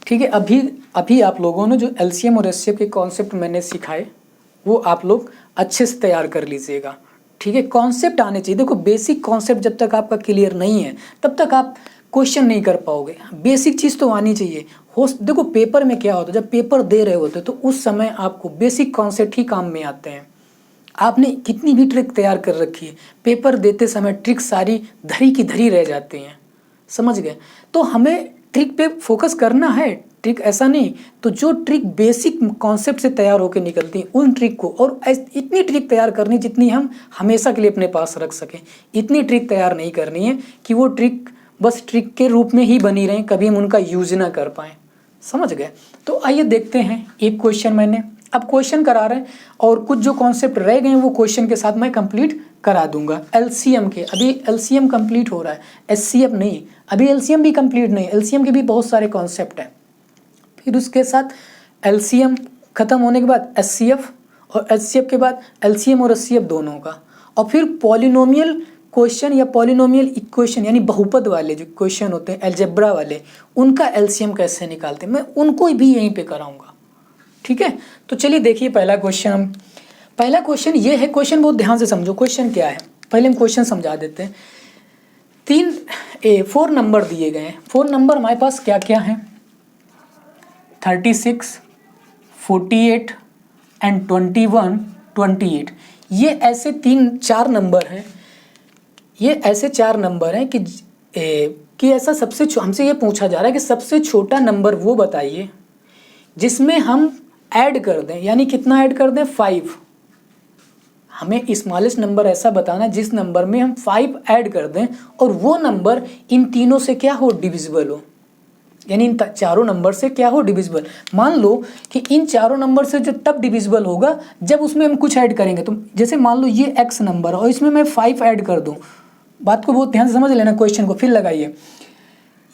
ठीक है, अभी अभी आप लोगों ने जो एलसीएम और एचसीएफ के कॉन्सेप्ट मैंने सिखाए वो आप लोग अच्छे से तैयार कर लीजिएगा। ठीक है, कॉन्सेप्ट आने चाहिए। देखो बेसिक कॉन्सेप्ट जब तक आपका क्लियर नहीं है तब तक आप क्वेश्चन नहीं कर पाओगे। बेसिक चीज़ तो आनी चाहिए। देखो पेपर में क्या होता है, जब पेपर दे रहे होते तो उस समय आपको बेसिक कॉन्सेप्ट ही काम में आते हैं। आपने कितनी भी ट्रिक तैयार कर रखी है, पेपर देते समय ट्रिक सारी धरी की धरी रह जाती हैं, समझ गए। तो हमें ट्रिक पे फोकस करना है, ट्रिक ऐसा नहीं। तो जो ट्रिक बेसिक कॉन्सेप्ट से तैयार होकर निकलती हैं उन ट्रिक को, और इतनी ट्रिक तैयार करनी जितनी हम हमेशा के लिए अपने पास रख सकें। इतनी ट्रिक तैयार नहीं करनी है कि वो ट्रिक बस ट्रिक के रूप में ही बनी रहें, कभी हम उनका यूज ना कर पाएँ, समझ गए। तो आइए देखते हैं एक क्वेश्चन मैंने अब क्वेश्चन करा रहे हैं और कुछ जो कॉन्सेप्ट रह गए हैं वो क्वेश्चन के साथ मैं कंप्लीट करा दूंगा। एलसीएम के अभी एलसीएम कंप्लीट हो रहा है, एचसीएफ नहीं। अभी एलसीएम भी कंप्लीट नहीं, एलसीएम के भी बहुत सारे कॉन्सेप्ट हैं। फिर उसके साथ एलसीएम खत्म होने के बाद एचसीएफ, और एचसीएफ के बाद एलसीएम और एचसीएफ दोनों का, और फिर पॉलिनोमियल क्वेश्चन या पॉलिनोमियल इक्वेशन यानी बहुपद वाले जो क्वेश्चन होते हैं अलजेब्रा वाले, उनका एलसीएम कैसे निकालते हैं मैं उनको भी यहीं पे कराऊंगा। ठीक है, तो चलिए देखिए पहला क्वेश्चन ये है। क्वेश्चन बहुत ध्यान से समझो, क्वेश्चन क्या है पहले हम क्वेश्चन समझा देते हैं। 4 नंबर दिए गए हैं। 4 नंबर हमारे पास क्या क्या हैं, 36, 48 एंड 21, 28। ये ऐसे 4 नंबर हैं, ये ऐसे 4 नंबर हैं कि ऐसा हमसे ये पूछा जा रहा है कि सबसे छोटा नंबर वो बताइए जिसमें हम ऐड कर दें, यानी कितना ऐड कर दें, 5। हमें स्मॉलेस्ट नंबर ऐसा बताना है जिस नंबर में हम 5 ऐड कर दें और वो नंबर इन तीनों से क्या हो, डिविजिबल हो, यानी इन चारों नंबर से क्या हो, डिविजिबल। मान लो कि इन चारों नंबर से जो तब डिविजिबल होगा जब उसमें हम कुछ ऐड करेंगे। तो जैसे मान लो ये x नंबर और इसमें मैं 5 ऐड कर दूं, बात को बहुत ध्यान से समझ लेना, क्वेश्चन को फिर लगाइए।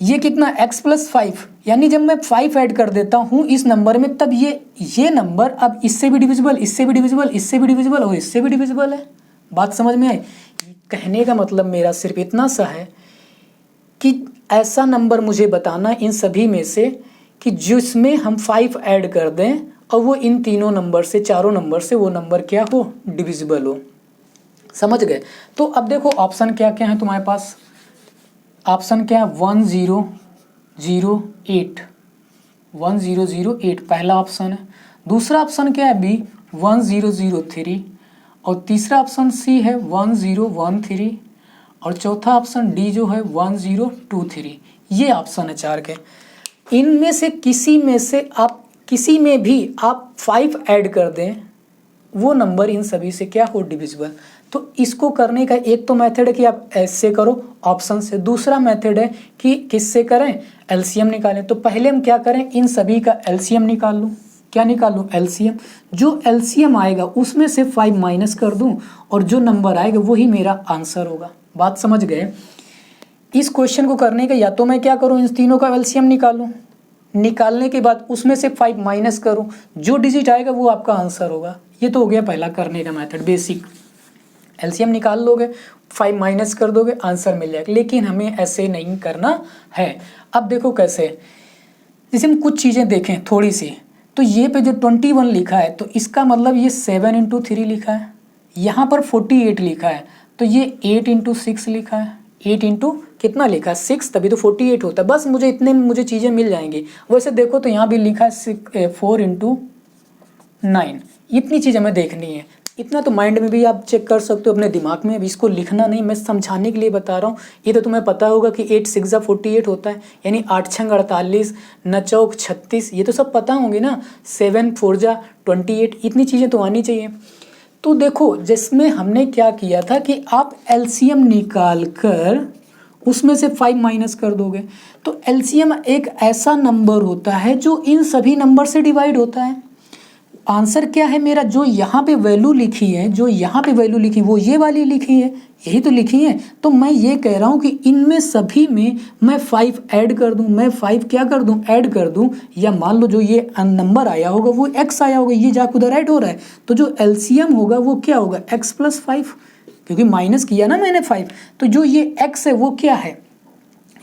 ये कितना x + 5, यानी जब मैं 5 ऐड कर देता हूँ इस नंबर में तब ये नंबर अब इससे भी डिविजिबल, इससे भी डिविजिबल, इससे भी डिविजिबल और इससे भी डिविजिबल है। बात समझ में आई। कहने का मतलब मेरा सिर्फ इतना सा है कि ऐसा नंबर मुझे बताना इन सभी में से कि जिसमें हम 5 ऐड कर दें और वो इन तीनों नंबर से, चारों नंबर से वो नंबर क्या हो, डिविजिबल हो। समझ गए। तो अब देखो ऑप्शन क्या क्या है तुम्हारे पास। ऑप्शन क्या है, 1008, 1008 पहला ऑप्शन है। दूसरा ऑप्शन क्या है, बी 1003, और तीसरा ऑप्शन सी है 1013, और चौथा ऑप्शन डी जो है 1023। ये ऑप्शन है 4 के। इनमें से किसी में भी आप 5 ऐड कर दें वो नंबर इन सभी से क्या हो, डिविजिबल। तो इसको करने का एक तो मेथड है कि आप ऐसे करो ऑप्शन से, दूसरा मेथड है कि किससे करें, एलसीएम निकालें। तो पहले हम क्या करें, इन सभी का एलसीएम निकाल लूँ। क्या निकाल लूँ, एलसीएम। जो एलसीएम आएगा उसमें से 5 माइनस कर दूँ और जो नंबर आएगा वही मेरा आंसर होगा। बात समझ गए। इस क्वेश्चन को करने का या तो मैं क्या करूँ, इन तीनों का एलसीएम निकालूँ, निकालने के बाद उसमें से 5 माइनस करूँ, जो डिजिट आएगा वो आपका आंसर होगा। ये तो हो गया पहला करने का मेथड, बेसिक। एलसीएम निकाल लोगे, 5 माइनस कर दोगे, आंसर मिल जाएगा। लेकिन हमें ऐसे नहीं करना है। अब देखो कैसे, जैसे हम कुछ चीज़ें देखें थोड़ी सी, तो ये पे जो 21 लिखा है तो इसका मतलब ये 7 × 3 लिखा है। यहाँ पर 48 लिखा है तो ये 8 × 6 लिखा है। 8 × कितना लिखा है, 6, तभी तो 48 होता है। बस मुझे इतने मुझे चीज़ें मिल जाएंगी। वैसे देखो तो यहाँ भी लिखा है 4 × 9। इतनी चीज़ हमें देखनी है। इतना तो माइंड में भी आप चेक कर सकते हो अपने दिमाग में। अब इसको लिखना नहीं, मैं समझाने के लिए बता रहा हूँ। ये तो तुम्हें पता होगा कि 8 × 6 = 48 होता है, यानी 8 × 6 = 48, 9 × 4 = 36। ये तो सब पता होंगे ना। 7 × 4 = 28। इतनी चीज़ें तो आनी चाहिए। तो देखो जिसमें हमने क्या किया था कि आप एलसीएम निकाल कर उसमें से 5 माइनस कर दोगे। तो एलसीएम एक ऐसा नंबर होता है जो इन सभी नंबर से डिवाइड होता है। आंसर क्या है मेरा, जो यहाँ पे वैल्यू लिखी है, जो यहाँ पे वैल्यू लिखी वो ये वाली लिखी है, यही तो लिखी है। तो मैं ये कह रहा हूँ कि इनमें सभी में मैं 5 ऐड कर दूँ, मैं 5 क्या कर दूँ, ऐड कर दूँ। या मान लो जो ये नंबर आया होगा वो x आया होगा, ये जाकर उधर ऐड हो रहा है, तो जो एलसीएम होगा वो क्या होगा, x + 5, क्योंकि माइनस किया ना मैंने 5। तो जो ये x है वो क्या है,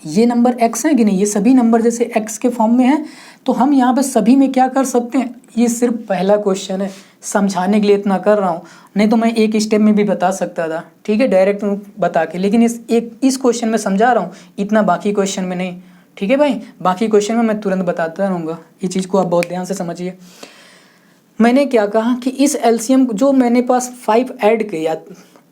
ये नंबर x है कि नहीं, ये सभी नंबर जैसे x के फॉर्म में है, तो हम यहाँ पे सभी में क्या कर सकते हैं, ये सिर्फ पहला क्वेश्चन है, समझाने के लिए इतना कर रहा हूँ, नहीं तो मैं एक स्टेप में भी बता सकता था, ठीक है, डायरेक्ट बता के, लेकिन इस क्वेश्चन में समझा रहा हूँ, इतना बाकी क्वेश्चन में नहीं, ठीक है भाई, बाकी क्वेश्चन में मैं तुरंत बताता रहूँगा। ये चीज़ को आप बहुत ध्यान से समझिए। मैंने क्या कहा कि इस एलसीएम जो मैंने पास 5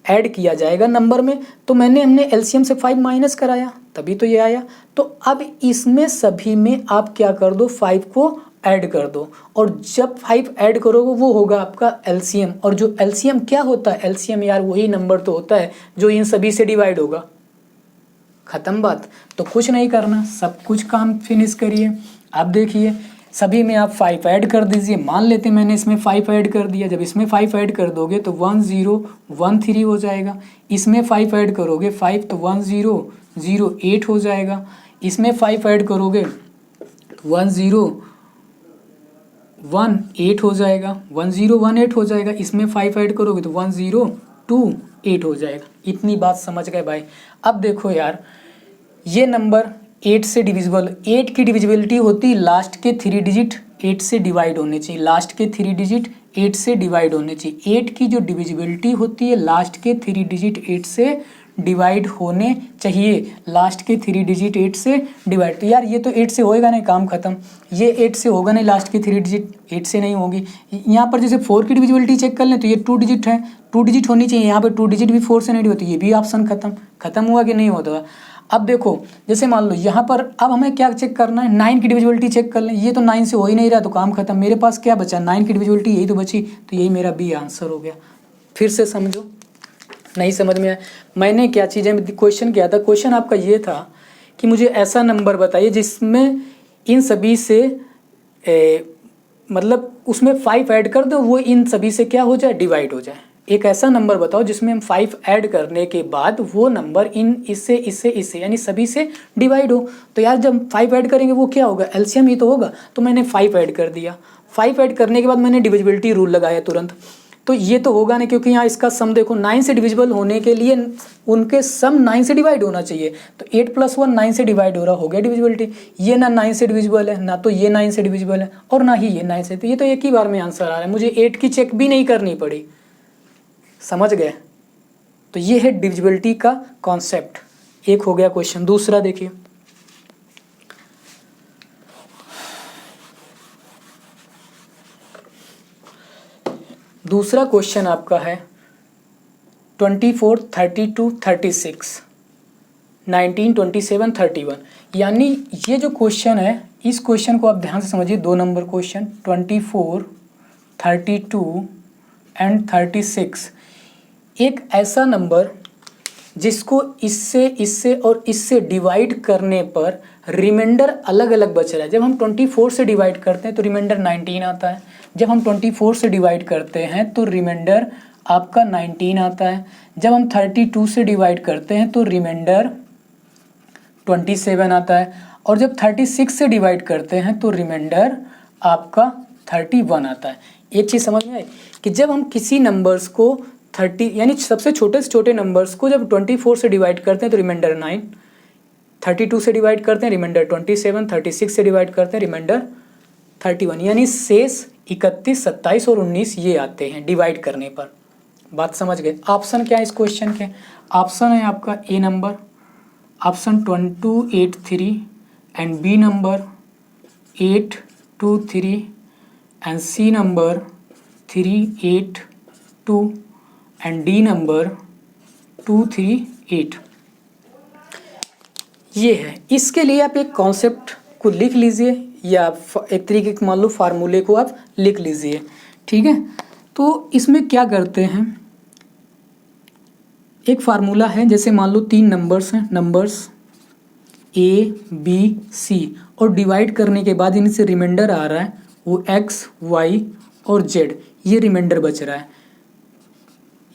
ऐड किया जाएगा नंबर में, तो हमने एलसीएम से 5 माइनस कराया, तभी तो ये आया। तो अब इसमें सभी में आप क्या कर दो, 5 को ऐड कर दो, और जब 5 ऐड करोगे वो होगा आपका एलसीएम। और जो एलसीएम क्या होता है, एलसीएम यार वही नंबर तो होता है जो इन सभी से डिवाइड होगा। खत्म बात। तो कुछ नहीं करना, सब कुछ काम फिनिश करिए। आप देखिए सभी में आप 5 ऐड कर दीजिए। मान लेते मैंने इसमें 5 ऐड कर दिया, जब इसमें 5 ऐड कर दोगे तो 1013 हो जाएगा। इसमें 5 ऐड करोगे 5 तो 1008 हो जाएगा। इसमें 5 ऐड करोगे 1018 हो जाएगा, 1018 हो जाएगा। इसमें 5 ऐड करोगे तो 1028 हो जाएगा। इतनी बात समझ गए भाई। अब देखो यार, ये नंबर 8 से डिविजिबल, 8 की डिविजिबिलिटी होती है लास्ट के 3 डिजिट 8 से डिवाइड होने चाहिए, लास्ट के 3 डिजिट 8 से डिवाइड होने चाहिए। 8 की जो डिविजिबिलिटी होती है लास्ट के 3 डिजिट 8 से डिवाइड होने चाहिए, लास्ट के 3 डिजिट 8 से डिवाइड। तो यार ये तो 8 से होएगा नहीं, काम खत्म। ये 8 से होगा नहीं, लास्ट की 3 डिजिट 8 से नहीं होगी। यहाँ पर जैसे 4 की डिविजिबिलिटी चेक कर लें तो ये 2 डिजिट है, 2 डिजिट होनी चाहिए। यहाँ पे 2 डिजिट भी 4 से नहीं होती, ये भी ऑप्शन खत्म हुआ कि नहीं होता। अब देखो जैसे मान लो यहाँ पर अब हमें क्या चेक करना है, 9 की डिविजिबिलिटी चेक कर लें। ये तो 9 से हो ही नहीं रहा, तो काम खत्म। मेरे पास क्या बचा, 9 की डिविजिबिलिटी यही तो बची, तो यही मेरा बी आंसर हो गया। फिर से समझो, नहीं समझ में आया मैंने क्या चीज़ें, क्वेश्चन क्या था, क्वेश्चन आपका ये था कि मुझे ऐसा नंबर बताइए जिसमें इन सभी से मतलब उसमें 5 ऐड कर दो, वो इन सभी से क्या हो जाए, डिवाइड हो जाए। एक ऐसा नंबर बताओ जिसमें हम 5 ऐड करने के बाद वो नंबर इन इससे यानी सभी से डिवाइड हो। तो यार जब 5 ऐड करेंगे वो क्या होगा, एलसीएम ही तो होगा। तो मैंने 5 ऐड कर दिया, 5 ऐड करने के बाद मैंने डिविजिबिलिटी रूल लगाया तुरंत। तो ये तो होगा नहीं, क्योंकि यहाँ इसका सम देखो 9 से डिविजिबल होने के लिए उनके सम 9 से डिवाइड होना चाहिए। तो 8 + 1 9 से डिवाइड हो रहा, हो गया डिविजिबिलिटी। ये ना 9 से डिविजिबल है, ना तो ये 9 से डिविजिबल है, और ना ही ये 9 से। तो ये तो एक ही बार में आंसर आ रहा है, मुझे 8 की चेक भी नहीं करनी पड़ी। समझ गए। तो ये है डिविजिबिलिटी का कॉन्सेप्ट। एक हो गया क्वेश्चन। दूसरा देखिए, दूसरा क्वेश्चन आपका है 24, 32, 36, 19, 27, 31। यानी ये जो क्वेश्चन है, इस क्वेश्चन को आप ध्यान से समझिए। 2 नंबर क्वेश्चन 24, 32 एंड 36। एक ऐसा नंबर जिसको इससे और इससे डिवाइड करने पर रिमाइंडर अलग अलग बच रहा है। जब हम 24 से डिवाइड करते हैं तो रिमाइंडर 19 आता है। जब हम 24 से डिवाइड करते हैं तो रिमाइंडर आपका 19 आता है। जब हम 32 से डिवाइड करते हैं तो रिमाइंडर 27 आता है। और जब 36 से डिवाइड करते हैं तो रिमाइंडर आपका 31 आता है। एक चीज़ समझ में आई कि जब हम किसी नंबर्स को 30 यानी सबसे छोटे से छोटे नंबर्स को जब 24 से डिवाइड करते हैं तो रिमाइंडर 9, 32 से डिवाइड करते हैं रिमाइंडर 27, 36 से डिवाइड करते हैं रिमाइंडर 31, यानी शेष 31, 27 और 19 ये आते हैं डिवाइड करने पर। बात समझ गए। ऑप्शन क्या है इस क्वेश्चन के, ऑप्शन है आपका A number, option 283 and B number 823 and C number 382 and D number 238। ये है। इसके लिए आप एक कॉन्सेप्ट को लिख लीजिए, या एक तरीके के मान लो फार्मूले को आप लिख लीजिए, ठीक है। तो इसमें क्या करते हैं, एक फार्मूला है, जैसे मान लो 3 नंबर्स हैं, नंबर्स ए बी सी, और डिवाइड करने के बाद इनसे रिमाइंडर आ रहा है वो एक्स वाई और जेड, ये रिमाइंडर बच रहा है।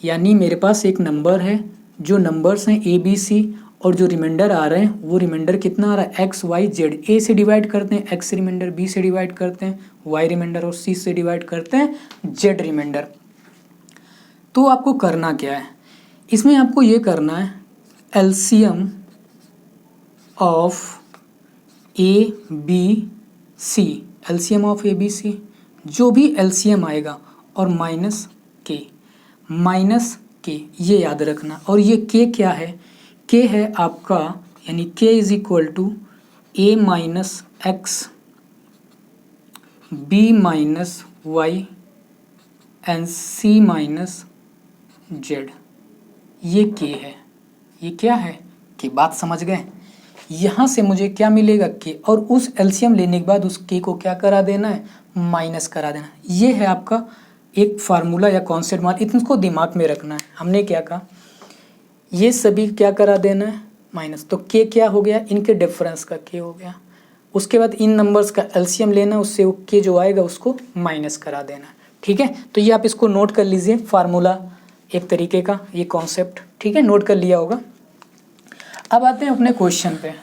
यानी मेरे पास एक नंबर है, जो नंबर्स हैं ए बी सी, और जो रिमाइंडर आ रहे हैं वो रिमाइंडर कितना आ रहा है, एक्स वाई जेड। ए से डिवाइड करते हैं एक्स रिमाइंडर, बी से डिवाइड करते हैं वाई रिमाइंडर, और सी से डिवाइड करते हैं जेड रिमाइंडर। तो आपको करना क्या है, इसमें आपको ये करना है LCM of A B C, LCM of A B C, जो भी एलसीएम आएगा और माइनस के, ये याद रखना। और ये के क्या है, के है आपका यानी K is equal to A minus X B minus Y and C minus Z, ये के है। ये क्या है कि बात समझ गए। यहाँ से मुझे क्या मिलेगा के, और उस एलसीएम लेने के बाद उस के को क्या करा देना है, माइनस करा देना। ये है आपका एक फार्मूला या कॉन्सेप्ट, मान इनको दिमाग में रखना है। हमने क्या कहा, ये सभी क्या करा देना है, माइनस। तो के क्या हो गया, इनके डिफरेंस का के हो गया। उसके बाद इन नंबर्स का एलसीएम लेना, उससे वो के जो आएगा उसको माइनस करा देना। ठीक है, तो ये आप इसको नोट कर लीजिए, फार्मूला एक तरीके का ये कॉन्सेप्ट। ठीक है, नोट कर लिया होगा। अब आते हैं अपने क्वेश्चन पे।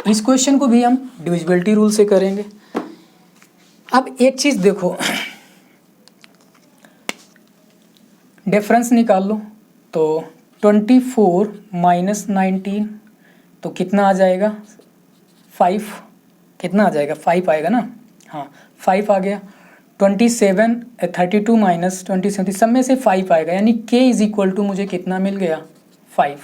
इस क्वेश्चन को भी हम डिविजिबिलिटी रूल से करेंगे। अब एक चीज़ देखो, डिफरेंस निकाल लो। तो 24 माइनस 19 तो कितना आ जाएगा, 5। कितना आ जाएगा, 5 आएगा ना। हाँ 5 आ गया। 27 32 माइनस 27, सब में से 5 आएगा, यानी k इज इक्वल टू मुझे कितना मिल गया, 5।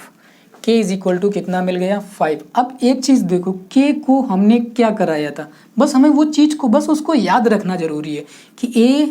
k इज इक्वल टू कितना मिल गया, 5। अब एक चीज़ देखो, k को हमने क्या कराया था, बस हमें वो चीज़ को बस उसको याद रखना जरूरी है कि a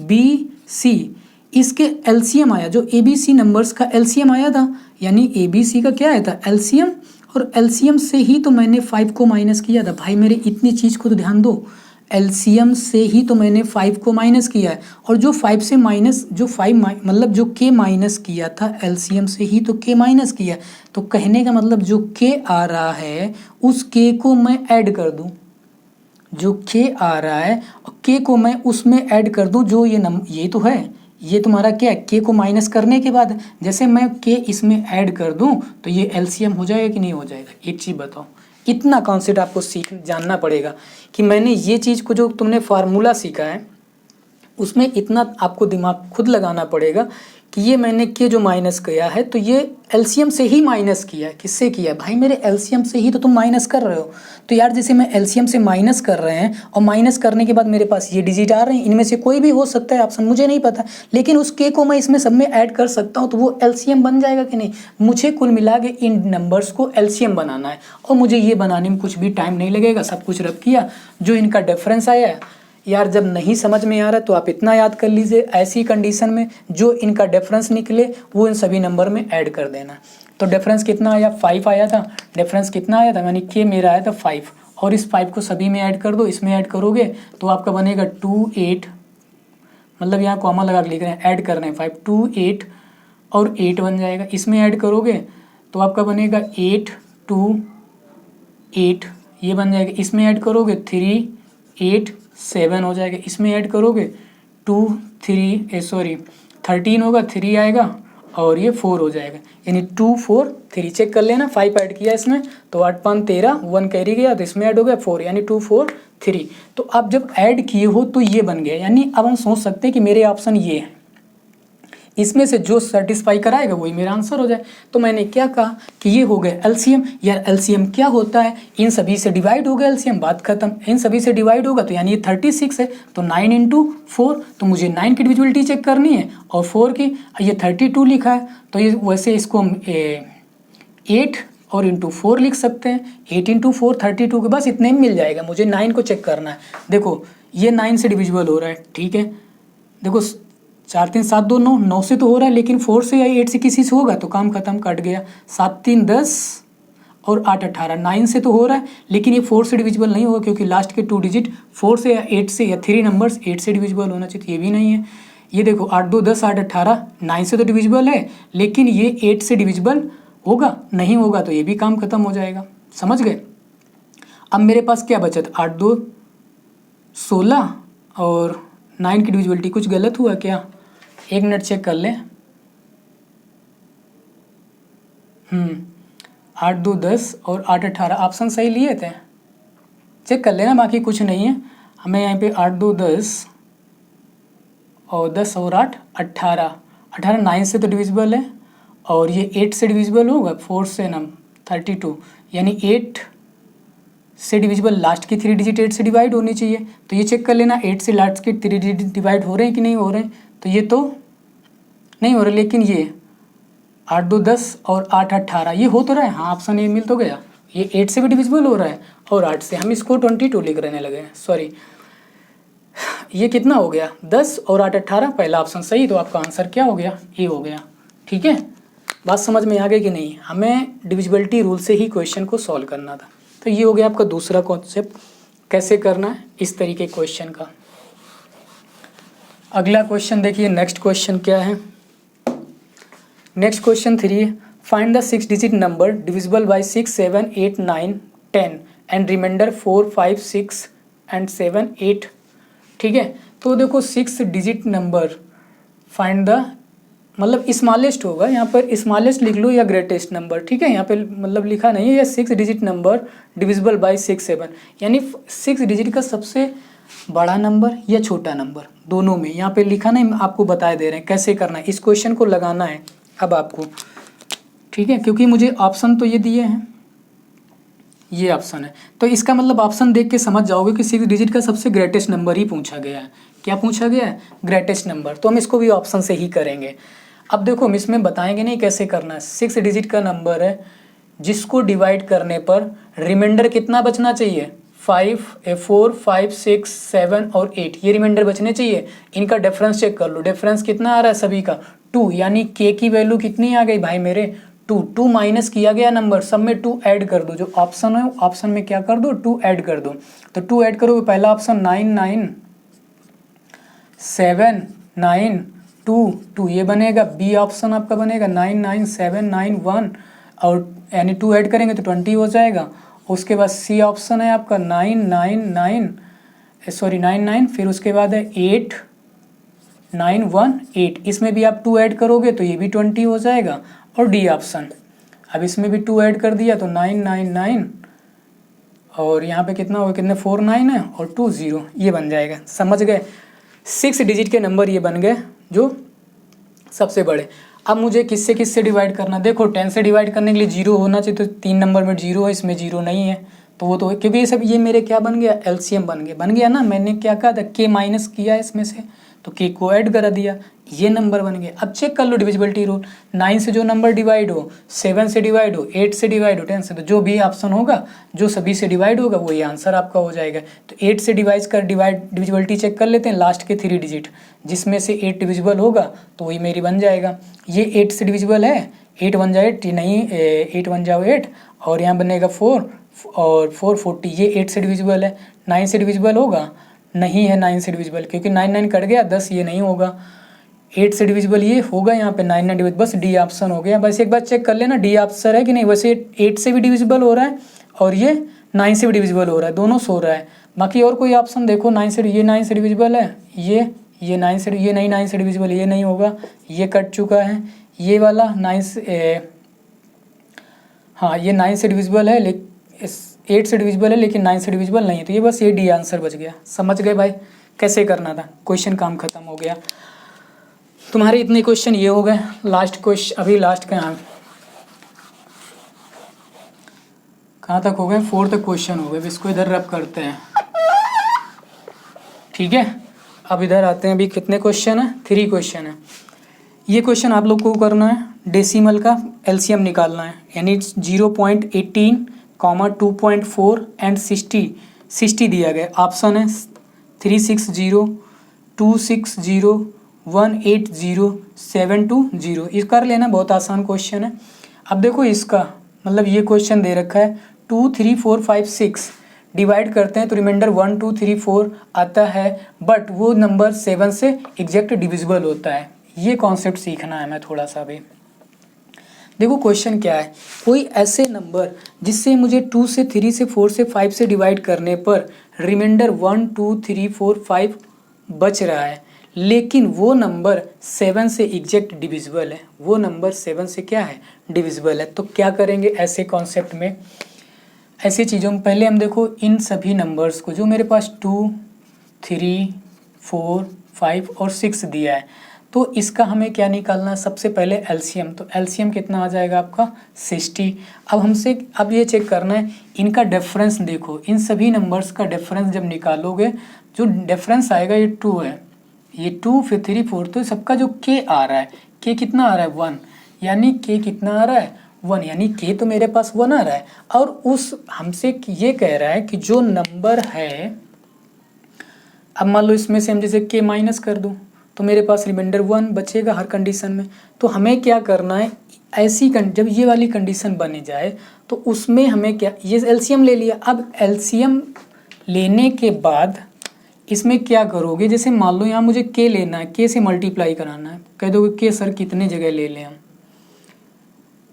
b c इसके एलसीएम आया, जो ए बी सी नंबर्स का एलसीएम आया था, यानी ए बी सी का क्या आया था, एलसीएम। और एलसीएम से ही तो मैंने 5 को माइनस किया था। भाई मेरे इतनी चीज़ को तो ध्यान दो, एलसीएम से ही तो मैंने 5 को माइनस किया है। और जो 5 से माइनस, जो 5 मतलब जो के माइनस किया था एलसीएम से ही तो के माइनस किया। तो कहने का मतलब जो के आ रहा है उस के को मैं ऐड कर दूं, जो के आ रहा है के को मैं उसमें ऐड कर दूं, जो ये तो है, ये तुम्हारा क्या है, के को माइनस करने के बाद जैसे मैं के इसमें ऐड कर दूं तो ये एलसीएम हो जाएगा कि नहीं हो जाएगा। एक चीज़ बताओ, इतना कॉन्सेप्ट आपको जानना पड़ेगा कि मैंने ये चीज़ को, जो तुमने फार्मूला सीखा है उसमें इतना आपको दिमाग खुद लगाना पड़ेगा कि ये मैंने के जो माइनस किया है तो ये एलसीएम से ही माइनस किया है। किससे किया है भाई, मेरे एलसीएम से ही तो तुम माइनस कर रहे हो। तो यार जैसे मैं एलसीएम से माइनस कर रहे हैं और माइनस करने के बाद मेरे पास ये डिजिट आ रहे हैं, इनमें से कोई भी हो सकता है ऑप्शन, मुझे नहीं पता, लेकिन उस के को मैं इसमें सब में ऐड कर सकता हूँ, तो वो एलसीएम बन जाएगा कि नहीं। मुझे कुल मिला के इन नंबर्स को एलसीएम बनाना है और मुझे ये बनाने में कुछ भी टाइम नहीं लगेगा। सब कुछ रब किया, जो इनका डिफरेंस आया है यार, जब नहीं समझ में आ रहा तो आप इतना याद कर लीजिए, ऐसी कंडीशन में जो इनका डिफरेंस निकले वो इन सभी नंबर में ऐड कर देना। तो डिफरेंस कितना आया, 5 आया था। डिफरेंस कितना आया था, यानी के मेरा आया था 5, और इस 5 को सभी में ऐड कर दो। इसमें ऐड करोगे तो आपका बनेगा 2 8, मतलब यहाँ कॉमा लगा के लिख रहे हैं, ऐड कर रहे हैं 5 2 8 और 8 बन जाएगा। इसमें ऐड करोगे तो आपका बनेगा 8 2 8, ये बन जाएगा। इसमें ऐड करोगे 3 8 7 हो जाएगा। इसमें ऐड करोगे 13 होगा, 3 आएगा और ये 4 हो जाएगा, यानी 2 4 3। चेक कर लेना, 5 ऐड किया इसमें तो 8 5 13, 1 कैरी गया तो इसमें ऐड हो गया 4, यानी 2 4 3। तो अब जब ऐड किए हो तो ये बन गया, यानी अब हम सोच सकते हैं कि मेरे ऑप्शन ये है, इसमें से जो सेटिस्फाई कराएगा वही मेरा आंसर हो जाए। तो मैंने क्या कहा कि ये हो गया एलसीएम। यार एलसीएम क्या होता है, इन सभी से डिवाइड हो गया एलसीएम, बात खत्म। इन सभी से डिवाइड होगा तो यानी ये 36 है, तो 9 × 4, तो मुझे 9 की डिविजिबिलिटी चेक करनी है और 4 की, ये 32 लिखा है तो ये वैसे इसको हम 8 और इंटू 4 लिख सकते हैं। 8 × 4 32 के बस इतने में मिल जाएगा। मुझे 9 को चेक करना है। देखो ये 9 से डिविजिबल हो रहा है, ठीक है। देखो 4 3 7 2 9, 9 से तो हो रहा है, लेकिन 4 से या 8 से किसी से होगा तो काम खत्म, कट गया। 7 3 10 और 8 18, 9 से तो हो रहा है, लेकिन ये 4 से डिविजिबल नहीं होगा क्योंकि लास्ट के 2 डिजिट 4 से या 8 से या 3 नंबर्स 8 से डिविजिबल होना चाहिए, ये भी नहीं है। ये देखो 8 2 10 8 18, 9 से तो डिविजिबल है, लेकिन ये 8 से डिविजिबल होगा नहीं होगा तो ये भी काम खत्म हो जाएगा। समझ गए। अब मेरे पास क्या बचा था, 8 2 16 और 9 की डिविजिबिलिटी कुछ गलत हुआ क्या, 1 मिनट चेक कर लें। 8 2 10 और 8 18 ऑप्शन सही लिए थे, चेक कर लेना, बाकी कुछ नहीं है। हमें यहाँ पे 8 2 10 और 10 और 8 18, 18 9 से तो डिविजिबल है और ये 8 से डिविजिबल होगा, 4 से ना 32, यानी 8 से डिविजिबल लास्ट की 3 डिजिट 8 से डिवाइड होनी चाहिए। तो ये चेक कर लेना 8 से लास्ट के 3 डिजिट डिवाइड हो रहे हैं कि नहीं हो रहे हैं। तो ये तो नहीं हो रहे, लेकिन ये 8 2 10 और 8 18 ये हो तो रहा है। हाँ, ऑप्शन ए मिल तो गया। ये 8 से भी डिविजिबल हो रहा है और 8 से। हम इसको 22 लिख रहने लगे हैं, सॉरी। ये कितना हो गया 10 और 8 18, पहला ऑप्शन सही। तो आपका आंसर क्या हो गया, ए हो गया। ठीक है, बात समझ में आ गई कि नहीं। हमें डिविजिबिलिटी रूल से ही क्वेश्चन को सॉल्व करना था। तो ये हो गया आपका दूसरा कॉन्सेप्ट, कैसे करना है इस तरीके क्वेश्चन का। अगला क्वेश्चन देखिए, नेक्स्ट क्वेश्चन क्या है। नेक्स्ट क्वेश्चन 3 है, find the 6 digit number divisible by 6 7 8 9 10 and remainder 4 5 6 and 7 8। ठीक है, तो देखो 6 डिजिट नंबर फाइंड द, मतलब स्मॉलेस्ट होगा यहाँ पर, स्मॉलेस्ट लिख लो या ग्रेटेस्ट नंबर। ठीक है, यहाँ पे मतलब लिखा नहीं है, या 6 डिजिट नंबर डिविजिबल बाय 6 7, यानी 6 डिजिट का सबसे बड़ा नंबर या छोटा नंबर, दोनों में यहाँ पे लिखा नहीं, आपको बता दे रहे हैं कैसे करना है। इस क्वेश्चन को लगाना है अब आपको। ठीक है, क्योंकि मुझे ऑप्शन तो ये दिए हैं, ये ऑप्शन है, तो इसका मतलब ऑप्शन देख के समझ जाओगे कि 6 डिजिट का सबसे ग्रेटेस्ट नंबर ही पूछा गया है। क्या पूछा गया है, ग्रेटेस्ट नंबर। तो हम इसको भी ऑप्शन से ही करेंगे। अब देखो हम इसमें बताएंगे नहीं कैसे करना है। 6 डिजिट का नंबर है जिसको डिवाइड करने पर रिमाइंडर कितना बचना चाहिए, 4 5 6 7 और 8, ये रिमाइंडर बचने चाहिए। इनका डिफरेंस चेक कर लो, डिफरेंस कितना आ रहा है सभी का, 2, यानी के की वैल्यू कितनी आ गई भाई मेरे, 2 माइनस किया गया नंबर, सब में 2 ऐड कर दो। जो ऑप्शन है ऑप्शन में क्या कर दो, 2 ऐड कर दो। तो 2 ऐड करोगे, पहला ऑप्शन 9 9 7 9 2 2, ये बनेगा। बी ऑप्शन आपका बनेगा 9 9 7 9 1, और यानी 2 ऐड करेंगे तो 20 हो जाएगा। उसके बाद सी ऑप्शन है आपका 9 9 9 9, फिर उसके बाद है 8 9 1 8, इसमें भी आप 2 ऐड करोगे तो ये भी 20 हो जाएगा। और डी ऑप्शन, अब इसमें भी 2 ऐड कर दिया तो 9 9 9, और यहाँ पे कितना होगा, कितने 4 9 है और 2 0, ये बन जाएगा। समझ गए, 6 डिजिट के नंबर ये बन गए जो सबसे बड़े। अब मुझे किससे किससे डिवाइड करना, देखो 10 से डिवाइड करने के लिए 0 होना चाहिए, तो 3 नंबर में 0 है, इसमें 0 नहीं है, तो वो तो क्योंकि ये सब ये मेरे क्या बन गया, एलसीएम बन गया ना। मैंने क्या कहा था, के माइनस किया इसमें से, तो के को ऐड करा दिया, ये नंबर बन गया। अब चेक कर लो डिविजिबिलिटी रूल, 9 से जो नंबर डिवाइड हो, 7 से डिवाइड हो, 8 से डिवाइड हो, 10 से, तो जो भी ऑप्शन होगा जो सभी से डिवाइड होगा वही आंसर आपका हो जाएगा। तो 8 से डिविजिबिलिटी चेक कर लेते हैं, लास्ट के 3 डिजिट जिसमें से 8 डिविजिबल होगा तो वही मेरी बन जाएगा। ये 8 से डिविजिबल है, 8 1 जा 8 नहीं, 8 1 जाओ 8, और यहाँ बनेगा 4 और 4 40, ये 8 से डिविजिबल है। 9 से डिविजिबल होगा, नहीं है 9 से डिविजिबल, क्योंकि 9 9 कट गया, 10 ये नहीं होगा। 8 से डिविजिबल ये होगा, यहाँ पे 9 9 डिविजिबल, बस डी ऑप्शन हो गया। बस एक बार चेक कर लेना डी ऑप्शन है कि नहीं। वैसे 8 से भी डिविजिबल हो रहा है और ये 9 से भी डिविजिबल हो रहा है, दोनों सो रहा है। बाकी और कोई ऑप्शन देखो, 9 से, ये 9 से डिविजिबल है, ये 9 से, ये नहीं 9 से डिविजिबल, ये नहीं होगा, ये कट चुका है। ये वाला 9 से, हाँ ये 9 से डिविजिबल है, लेकिन 8 से डिविजिबल है लेकिन 9 से डिविजिबल नहीं है, तो ये बस ये डी आंसर बच गया। समझ गए भाई कैसे करना था, क्वेश्चन काम खत्म हो गया। तुम्हारे इतने क्वेश्चन ये हो गए। लास्ट क्वेश्चन, अभी लास्ट कहाँ तक हो गए, 4 तक क्वेश्चन हो गए। इसको इधर रब करते हैं, ठीक है। अब इधर आते हैं, अभी कितने क्वेश्चन है, 3 क्वेश्चन है। ये क्वेश्चन आप लोग को करना है, डेसिमल का एलसीएम निकालना है, यानी 0.18, 2.4 एंड 60 दिया गया। ऑप्शन है 360, 260, 180, 720। ये कर लेना, बहुत आसान क्वेश्चन है। अब देखो इसका मतलब ये क्वेश्चन दे रखा है 2 3 4 5 6 डिवाइड करते हैं तो रिमाइंडर 1 2 3 4 आता है, बट वो नंबर 7 से एग्जैक्ट डिविजिबल होता है। ये कॉन्सेप्ट सीखना है मैं थोड़ा सा भी। देखो क्वेश्चन क्या है, कोई ऐसे नंबर जिससे मुझे 2 से 3 से 4 से 5 से डिवाइड करने पर रिमाइंडर 1 2 3 4 5 बच रहा है, लेकिन वो नंबर 7 से एग्जैक्ट डिविजिबल है। वो नंबर 7 से क्या है, डिविजिबल है। तो क्या करेंगे ऐसे कॉन्सेप्ट में, ऐसी चीज़ों में पहले हम देखो इन सभी नंबर्स को, जो मेरे पास 2 3 4 5 और 6 दिया है, तो इसका हमें क्या निकालना है, सबसे पहले एलसीएम। तो एलसीएम कितना आ जाएगा आपका 60। अब हमसे अब ये चेक करना है इनका डिफरेंस। देखो इन सभी नंबर्स का डिफरेंस जब निकालोगे, जो डिफरेंस आएगा ये 2 है, ये 2 फिर 3 4, तो सबका जो के आ रहा है, के कितना आ रहा है 1, यानी के कितना आ रहा है 1, यानी के तो मेरे पास 1 आ रहा है। और उस हमसे ये कह रहा है कि जो नंबर है, अब मान लो इसमें से हम जैसे के माइनस कर दूं तो मेरे पास रिमाइंडर 1 बचेगा हर कंडीशन में। तो हमें क्या करना है, ऐसी जब ये वाली कंडीशन बनी जाए तो उसमें हमें क्या, ये एलसीएम ले लिया। अब एलसीएम लेने के बाद इसमें क्या करोगे, जैसे मान लो यहाँ मुझे के लेना है, के से मल्टीप्लाई कराना है, कह दोगे के सर कितने जगह ले लें हम,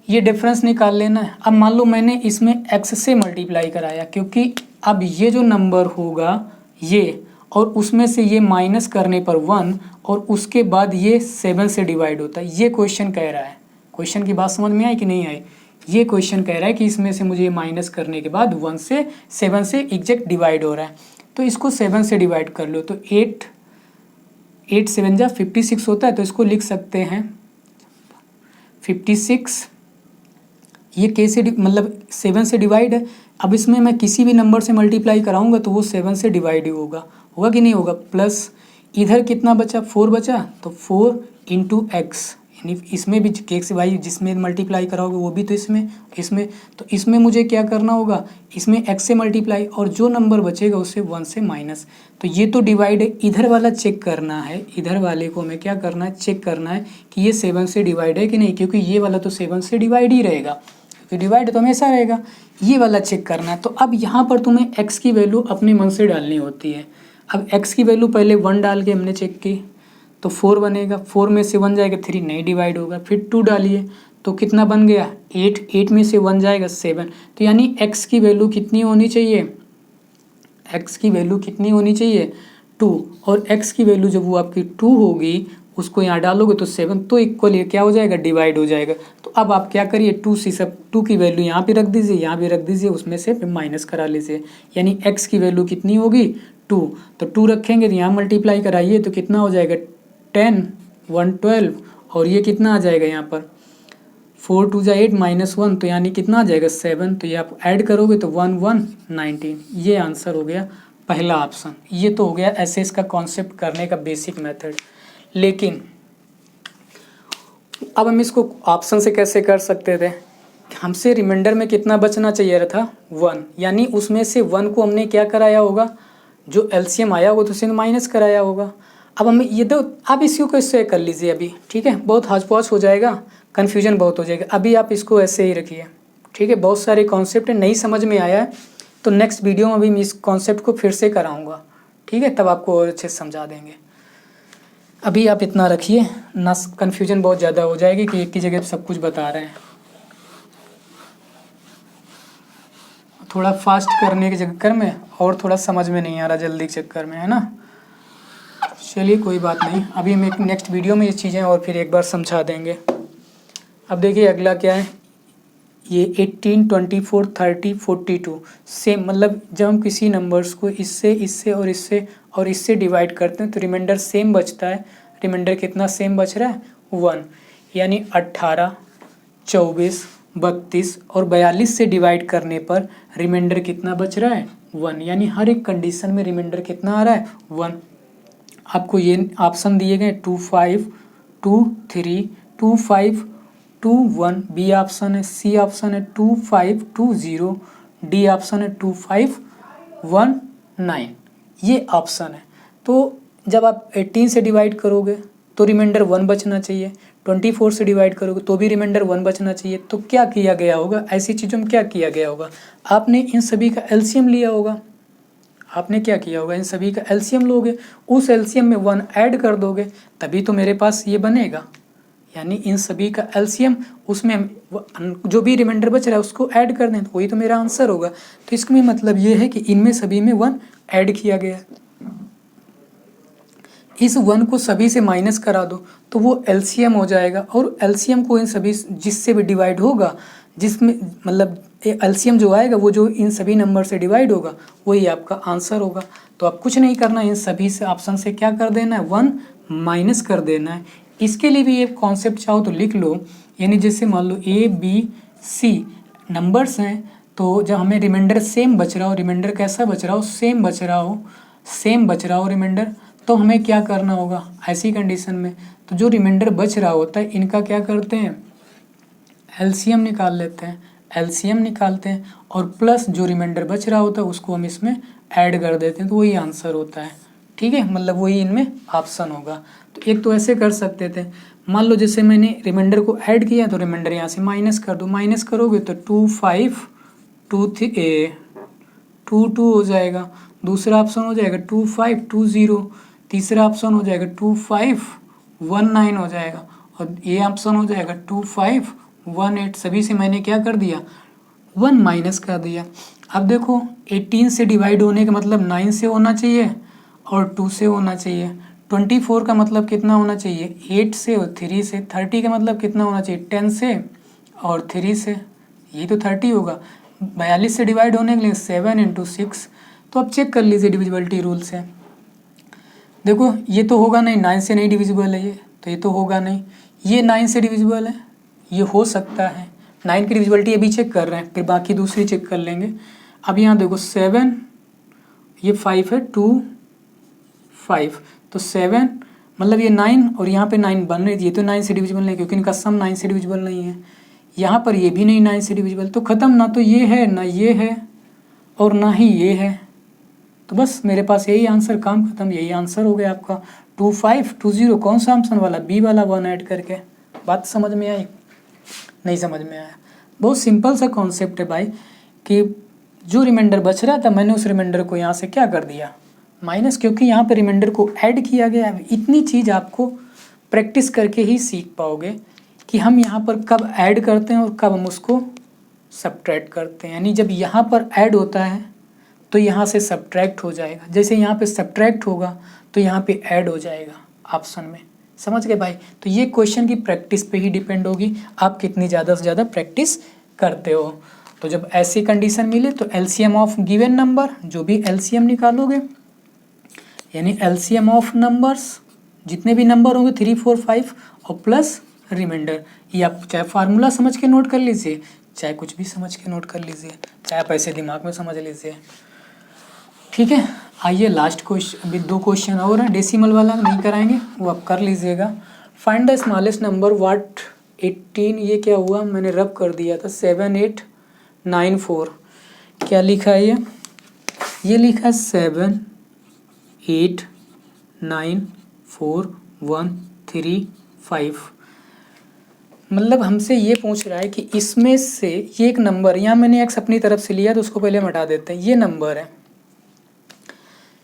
ये डिफरेंस निकाल लेना है। अब मान लो मैंने इसमें एक्स से मल्टीप्लाई कराया, क्योंकि अब ये जो नंबर होगा ये, और उसमें से ये माइनस करने पर 1, और उसके बाद ये 7 से डिवाइड होता है। ये क्वेश्चन कह रहा है, क्वेश्चन की बात समझ में आई कि नहीं आई? ये क्वेश्चन कह रहा है कि इसमें से मुझे माइनस करने के बाद 1 से 7 से एग्जैक्ट डिवाइड हो रहा है। तो इसको 7 से डिवाइड कर लो, तो 8 7 जा 56 होता है, तो इसको लिख सकते हैं 56। ये के से मतलब 7 से डिवाइड है। अब इसमें मैं किसी भी नंबर से मल्टीप्लाई कराऊंगा तो वो 7 से डिवाइड ही होगा कि नहीं होगा? प्लस इधर कितना बचा, 4 बचा, तो 4 इंटू एक्स, यानी इसमें भी के से वाई जिसमें मल्टीप्लाई कराओगे वो भी तो इसमें तो इसमें मुझे क्या करना होगा, इसमें x से मल्टीप्लाई, और जो नंबर बचेगा उससे 1 से माइनस। तो ये तो डिवाइड है, इधर वाला चेक करना है, इधर वाले को हमें क्या करना है, चेक करना है कि ये 7 से डिवाइड है कि नहीं, क्योंकि ये वाला तो 7 से डिवाइड ही रहेगा, क्योंकि डिवाइड तो हमेशा रहेगा। ये वाला चेक करना है। तो अब यहाँ पर तुम्हें x की वैल्यू अपने मन से डालनी होती है। अब x की वैल्यू पहले 1 डाल के हमने चेक की तो 4 बनेगा, 4 में से 1 जाएगा 3 नहीं डिवाइड होगा, फिर 2 डालिए तो कितना बन गया 8, 8 में से 1 जाएगा 7। तो यानी x की वैल्यू कितनी होनी चाहिए, x की वैल्यू कितनी होनी चाहिए 2, और x की वैल्यू जब वो आपकी 2 होगी उसको यहाँ डालोगे तो 7, तो इक्वल ये क्या हो जाएगा, डिवाइड हो जाएगा। तो अब आप क्या करिए, 2 से सब 2 की वैल्यू यहाँ पे रख दीजिए, यहाँ भी रख दीजिए, उसमें से फिर माइनस करा लीजिए, यानी x की वैल्यू कितनी होगी 2, तो 2 रखेंगे तो यहाँ मल्टीप्लाई कराइए तो कितना हो जाएगा 10, 1 12, और ये कितना आ जाएगा यहाँ पर 4 2 8 -1, तो यानी कितना आ जाएगा 7। तो ये आप ऐड करोगे तो 1 1 19। ये आंसर हो गया पहला ऑप्शन। ये तो हो गया ऐसे इसका कॉन्सेप्ट करने का बेसिक मेथड। लेकिन अब हम इसको ऑप्शन से कैसे कर सकते थे, हमसे रिमाइंडर में कितना बचना चाहिए था 1, यानी उसमें से 1 को हमने क्या कराया होगा, जो एलसीएम आया होगा तो उसे माइनस कराया होगा। अब हमें ये तो आप इसको कैसे कर लीजिए अभी, ठीक है, बहुत हौच-पौच हो जाएगा, कन्फ्यूजन बहुत हो जाएगा। अभी आप इसको ऐसे ही रखिए, ठीक है। बहुत सारे कॉन्सेप्ट नहीं समझ में आया है तो नेक्स्ट वीडियो में अभी मैं इस कॉन्सेप्ट को फिर से कराऊंगा, ठीक है, तब आपको और अच्छे से समझा देंगे। अभी आप इतना रखिए ना, कन्फ्यूजन बहुत ज़्यादा हो जाएगी कि एक की जगह सब कुछ बता रहे हैं। थोड़ा फास्ट करने के चक्कर में और थोड़ा समझ में नहीं आ रहा जल्दी के चक्कर में, है ना। चलिए कोई बात नहीं, अभी हम एक नेक्स्ट वीडियो में ये चीज़ें और फिर एक बार समझा देंगे। अब देखिए अगला क्या है, ये 18 24 30 42 सेम, मतलब जब हम किसी नंबर्स को इससे इससे और इससे और इससे डिवाइड करते हैं तो रिमाइंडर सेम बचता है। रिमाइंडर कितना सेम बच रहा है 1, यानी 18 24 32 और 42 से डिवाइड करने पर रिमाइंडर कितना बच रहा है 1, यानी हर एक कंडीशन में रिमाइंडर कितना आ रहा है 1। आपको ये ऑप्शन दिए गए 2 5 2 3 2 5 2 1, बी ऑप्शन है, सी ऑप्शन है 2 5 2 0, डी ऑप्शन है 2 5 1 9, ये ऑप्शन है। तो जब आप 18 से डिवाइड करोगे तो रिमाइंडर 1 बचना चाहिए, 24 से डिवाइड करोगे तो भी रिमाइंडर 1 बचना चाहिए। तो क्या किया गया होगा, ऐसी चीज़ों में क्या किया गया होगा, आपने इन सभी का एलसीएम लिया होगा। आपने क्या किया होगा, इन सभी का एलसीएम लोगे, उस एलसीएम में 1 ऐड कर दोगे, तभी तो मेरे पास ये बनेगा। यानी इन सभी का एलसीएम, उसमें जो भी रिमाइंडर बच रहा है उसको ऐड कर दें, तो वही तो मेरा आंसर होगा। तो इसका मतलब ये है कि इनमें सभी में 1 ऐड किया गया। इस 1 को सभी से माइनस करा दो तो वो एलसीएम हो जाएगा, और एलसीएम को इन सभी जिससे भी डिवाइड होगा, जिसमें मतलब एलसीएम जो आएगा वो जो इन सभी नंबर से डिवाइड होगा वही आपका आंसर होगा। तो आप कुछ नहीं करना, इन सभी से ऑप्शन से क्या कर देना है 1 माइनस कर देना है। इसके लिए भी ये कॉन्सेप्ट चाहो तो लिख लो, यानी जैसे मान लो ABC नंबर्स हैं, तो जब हमें रिमाइंडर सेम बच रहा हो, रिमाइंडर कैसा बच रहा हो, सेम बच रहा हो रिमाइंडर, तो हमें क्या करना होगा ऐसी कंडीशन में, तो जो रिमाइंडर बच रहा होता है इनका क्या करते हैं, एलसीएम निकाल लेते हैं, एलसीएम निकालते हैं और प्लस जो रिमाइंडर बच रहा होता है उसको हम इसमें ऐड कर देते हैं, तो वही आंसर होता है। ठीक है, मतलब वही इनमें ऑप्शन होगा। तो एक तो ऐसे कर सकते थे, मान लो जैसे मैंने रिमाइंडर को ऐड किया तो रिमाइंडर यहाँ से माइनस कर दो, माइनस करोगे तो 2 5 2 2 2 हो जाएगा, दूसरा ऑप्शन हो जाएगा 2 5 2 0, तीसरा ऑप्शन हो जाएगा 2 5 1 9 हो जाएगा, और ये ऑप्शन हो जाएगा 2 5 1 8। सभी से मैंने क्या कर दिया, 1 माइनस कर दिया। अब देखो 18 से डिवाइड होने का मतलब 9 से होना चाहिए और 2 से होना चाहिए। 24 का मतलब कितना होना चाहिए, 8 से और 3 से। 30 का मतलब कितना होना चाहिए, 10 से और 3 से, ये तो 30 होगा। 42 से डिवाइड होने के लिए 7 × 6। तो अब चेक कर लीजिए डिविजिबिलिटी रूल से। देखो ये तो होगा नहीं, 9 से नहीं डिविजिबल है ये, तो ये तो होगा नहीं। ये 9 से डिविजिबल है, ये हो सकता है। 9 की डिविजिबिलिटी अभी चेक कर रहे हैं, फिर बाकी दूसरी चेक कर लेंगे। अब यहाँ देखो 7, ये 5 है, 2 5, तो 7 मतलब ये 9 और यहाँ पे 9 बन रही थी, ये तो 9 से डिविजिबल नहीं क्योंकि इनका सम 9 से डिविजिबल नहीं है। यहाँ पर ये भी नहीं 9 से डिविजिबल, तो ख़त्म, ना तो ये है ना ये है और ना ही ये है। तो बस मेरे पास यही आंसर, काम खत्म, यही आंसर हो गया आपका 2 5 2 0। कौन सा ऑप्शन वाला, बी वाला 1 ऐड करके। बात समझ में आई, नहीं समझ में आया? बहुत सिंपल सा कॉन्सेप्ट है भाई, कि जो रिमाइंडर बच रहा था मैंने उस रिमाइंडर को यहाँ से क्या कर दिया, माइनस, क्योंकि यहाँ पे रिमाइंडर को ऐड किया गया है। इतनी चीज़ आपको प्रैक्टिस करके ही सीख पाओगे कि हम यहाँ पर कब ऐड करते हैं और कब हम उसको सब्ट्रैक्ट करते हैं। यानी जब यहाँ पर ऐड होता है तो यहाँ से सब्ट्रैक्ट हो जाएगा, जैसे यहाँ पे सब्ट्रैक्ट होगा तो यहाँ पे ऐड हो जाएगा ऑप्शन में। समझ गए भाई? तो ये क्वेश्चन की प्रैक्टिस पे ही डिपेंड होगी, आप कितनी ज़्यादा से ज़्यादा प्रैक्टिस करते हो। तो जब ऐसी कंडीशन मिले तो एलसीएम ऑफ गिवन नंबर, जो भी एलसीएम निकालोगे, यानी एलसीएम ऑफ नंबर्स, जितने भी नंबर होंगे 3 4 5 और प्लस रिमाइंडर, ये आप चाहे फार्मूला समझ के नोट कर लीजिए, चाहे कुछ भी समझ के नोट कर लीजिए, चाहे आप ऐसे दिमाग में समझ लीजिए। ठीक है, आइए लास्ट क्वेश्चन, अभी 2 क्वेश्चन और हैं, डेसिमल वाला नहीं कराएंगे, वो आप कर लीजिएगा। Find the smallest number what 18, ये क्या हुआ, मैंने रब कर दिया था, 7 8 9 4। क्या लिखा है ये लिखा है 7 8 9 4 1 3 5। मतलब हमसे ये पूछ रहा है कि इसमें से ये एक नंबर, यहाँ मैंने एक्स अपनी तरफ से लिया तो उसको पहले हम हटा देते हैं, ये नंबर है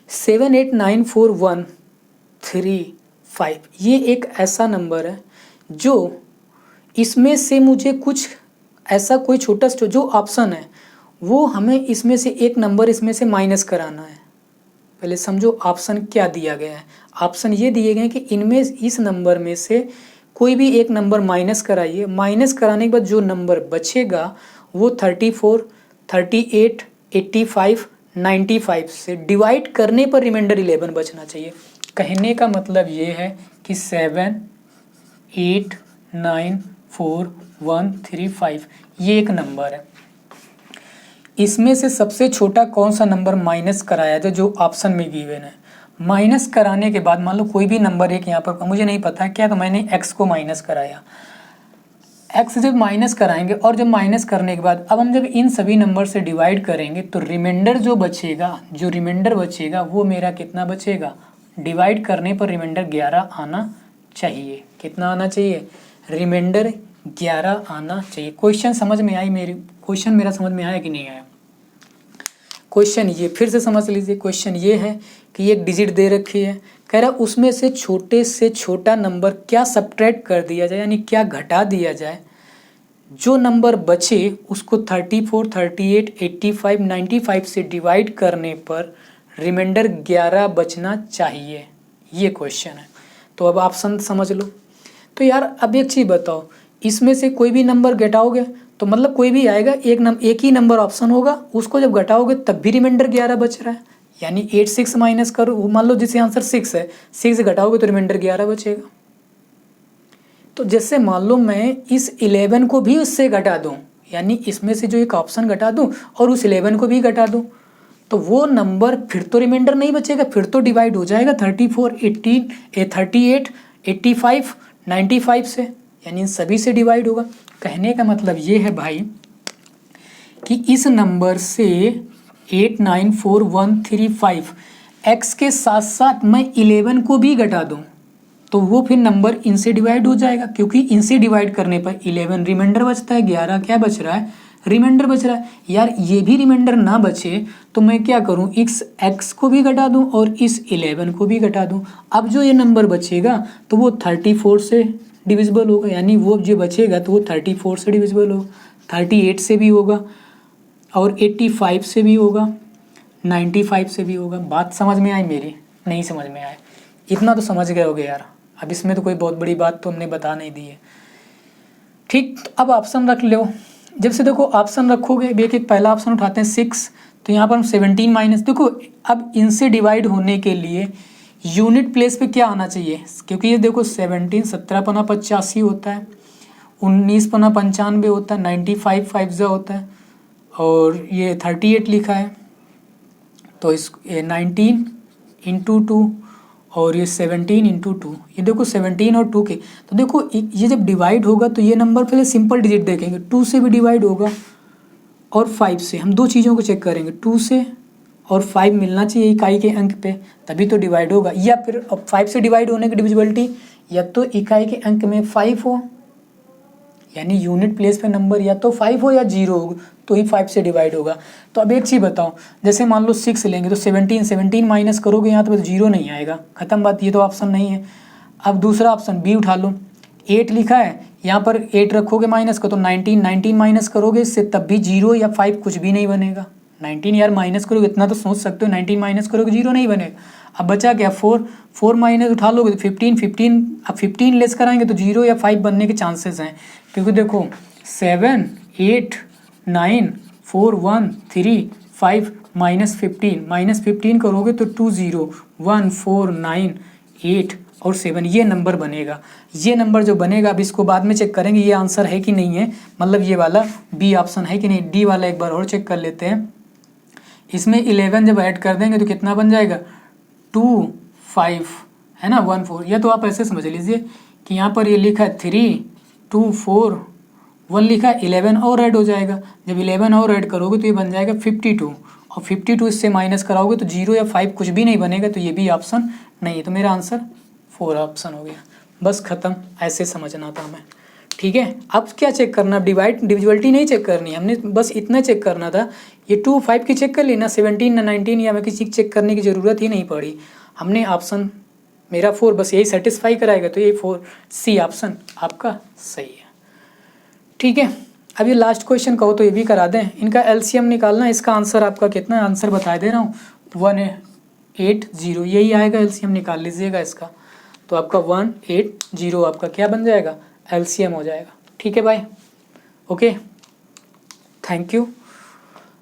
7 8 9 4 1 3 5। ये एक ऐसा नंबर है जो इसमें से मुझे कुछ ऐसा कोई छोटा जो ऑप्शन है वो हमें इसमें से एक नंबर इसमें से माइनस कराना है। पहले समझो ऑप्शन क्या दिया गया है। ऑप्शन ये दिए गए हैं कि इनमें इस नंबर में से कोई भी एक नंबर माइनस कराइए, माइनस कराने के बाद जो नंबर बचेगा वो 34 38 85 95 से डिवाइड करने पर रिमाइंडर 11 बचना चाहिए। कहने का मतलब ये है कि 7 8 9 4 1 3 5 ये एक नंबर है, इसमें से सबसे छोटा कौन सा नंबर माइनस कराया जाए जो ऑप्शन में गिवन है। माइनस कराने के बाद मान लो कोई भी नंबर एक यहाँ पर मुझे नहीं पता है क्या, तो मैंने x को माइनस कराया। x जब माइनस कराएंगे और जब माइनस करने के बाद अब हम जब इन सभी नंबर से डिवाइड करेंगे तो रिमाइंडर जो रिमाइंडर बचेगा वो मेरा कितना बचेगा, डिवाइड करने पर रिमाइंडर 11 आना चाहिए। कितना आना चाहिए, रिमाइंडर 11 आना चाहिए। क्वेश्चन समझ में आई मेरी, क्वेश्चन मेरा समझ में आया कि नहीं आया? क्वेश्चन ये फिर से समझ लीजिए। क्वेश्चन ये है कि एक डिजिट दे रखी है, कह रहा उसमें से छोटा नंबर क्या सब्ट्रैक्ट कर दिया जाए, यानी क्या घटा दिया जाए, जो नंबर बचे उसको 34 38 85 95 से डिवाइड करने पर रिमाइंडर 11 बचना चाहिए। ये क्वेश्चन है। तो अब ऑप्शन समझ लो। तो यार अब एक चीज़ बताओ, इसमें से कोई भी नंबर घटाओगे तो मतलब कोई भी आएगा, एक ही नंबर ऑप्शन होगा, उसको जब घटाओगे तब भी रिमाइंडर 11 बच रहा है। यानी 8 6 माइनस करो, मान लो जिससे आंसर 6 है, 6 से घटाओगे तो रिमाइंडर 11 बचेगा। तो जैसे मान लो मैं इस 11 को भी उससे घटा दूं, यानी इसमें से जो एक ऑप्शन घटा दूं और उस 11 को भी घटा दूं, तो वो नंबर फिर तो रिमाइंडर नहीं बचेगा, फिर तो डिवाइड हो जाएगा 34, 18, 38, 85, 95 से, यानी इन सभी से डिवाइड होगा। कहने का मतलब ये है भाई कि इस नंबर से 894135 x के साथ साथ मैं 11 को भी घटा दूं तो वो फिर नंबर इनसे डिवाइड हो जाएगा, क्योंकि इनसे डिवाइड करने पर 11 रिमाइंडर बचता है, 11 क्या बच रहा है, रिमाइंडर बच रहा है। यार ये भी रिमाइंडर ना बचे तो मैं क्या करूं, इस x को भी घटा दूं और इस 11 को भी घटा दूं। अब जो ये नंबर बचेगा तो वो 34 से डिविजिबल होगा, यानी वो जो बचेगा तो वो 34 से डिविजिबल होगा, 38 से भी होगा और 85 से भी होगा, 95 से भी होगा। बात समझ में आई मेरी? नहीं समझ में आए? इतना तो समझ गए होगे यार। अब इसमें तो कोई बहुत बड़ी बात तो हमने बता नहीं दी है। ठीक, तो अब ऑप्शन रख लो। जब से देखो ऑप्शन रखोगे, एक एक पहला ऑप्शन उठाते हैं 6, तो यहाँ पर हम 17 माइनस, देखो अब इनसे डिवाइड होने के लिए यूनिट प्लेस पे क्या आना चाहिए, क्योंकि ये देखो 17 17 पना 85 होता है, 19 पना 95 होता है, 95 5 होता है और ये 38 लिखा है, तो इस 19 इंटू 2 और ये 17 इंटू 2, ये देखो 17 और 2 के, तो देखो ये जब डिवाइड होगा तो ये नंबर पहले सिंपल डिजिट देखेंगे, 2 से भी डिवाइड होगा और 5 से। हम दो चीज़ों को चेक करेंगे, 2 से और 5 मिलना चाहिए इकाई के अंक पे, तभी तो डिवाइड होगा। या फिर अब 5 से डिवाइड होने की डिविजिबिलिटी या तो इकाई के अंक में 5 हो, यानी यूनिट प्लेस पे नंबर या तो 5 हो या 0 हो, तो ही 5 से डिवाइड होगा। तो अब एक चीज़ बताओ, जैसे मान लो 6 लेंगे तो 17 माइनस करोगे यहाँ तो 0 नहीं आएगा, ख़त्म बात, ये तो ऑप्शन नहीं है। अब दूसरा ऑप्शन बी उठा लो, 8 लिखा है, यहाँ पर 8 रखोगे माइनस का तो 19 माइनस करोगे इससे, तब भी 0 या 5 कुछ भी नहीं बनेगा। 19 यार माइनस करोगे, इतना तो सोच सकते हो, 19 माइनस करोगे 0 नहीं बनेगा। अब बचा क्या, 4 माइनस उठा लोगे तो 15, अब 15 लेस कराएंगे तो 0 या 5 बनने के चांसेस हैं, क्योंकि देखो 7 8 9 4 1 3 5 -15 करोगे तो 2 0 1 4 9 8 और 7 ये नंबर बनेगा। ये नंबर जो बनेगा अब इसको बाद में चेक करेंगे ये आंसर है कि नहीं है, मतलब ये वाला बी ऑप्शन है कि नहीं। डी वाला एक बार और चेक कर लेते हैं। इसमें 11 जब ऐड कर देंगे तो कितना बन जाएगा, 2 5 है ना, 1 4। या तो आप ऐसे समझ लीजिए कि यहाँ पर ये लिखा है 3 2 4 1 लिखा है, 11 और ऐड हो जाएगा। जब 11 और ऐड करोगे तो ये बन जाएगा 52 और 52 इससे माइनस कराओगे तो 0 या 5 कुछ भी नहीं बनेगा, तो ये भी ऑप्शन नहीं है। तो मेरा आंसर 4 ऑप्शन हो गया। बस ख़त्म, ऐसे समझना था हमें। ठीक है, अब क्या चेक करना, डिविजिबिलिटी नहीं चेक करनी, हमने बस इतना चेक करना था। ये 2 5 की चेक कर ली ना, 17 ना 19 या हमें किसी चेक करने की ज़रूरत ही नहीं पड़ी। हमने ऑप्शन मेरा 4 बस यही सेटिस्फाई कराएगा, तो ये 4 सी ऑप्शन आपका सही है। ठीक है, अब ये लास्ट क्वेश्चन कहो तो ये भी करा दें। इनका एलसीएम निकालना, इसका आंसर आपका कितना, आंसर बता दे रहा हूँ 180, यही आएगा। एलसीएम निकाल लीजिएगा इसका, तो आपका 180 आपका क्या बन जाएगा, एलसीएम हो जाएगा। ठीक है भाई, ओके, थैंक यू।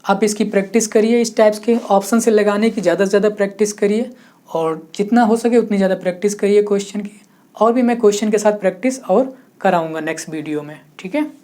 आप इसकी प्रैक्टिस करिए, इस टाइप्स के ऑप्शन से लगाने की ज़्यादा से ज़्यादा प्रैक्टिस करिए और जितना हो सके उतनी ज़्यादा प्रैक्टिस करिए क्वेश्चन की। और भी मैं क्वेश्चन के साथ प्रैक्टिस और कराऊंगा नेक्स्ट वीडियो में। ठीक है।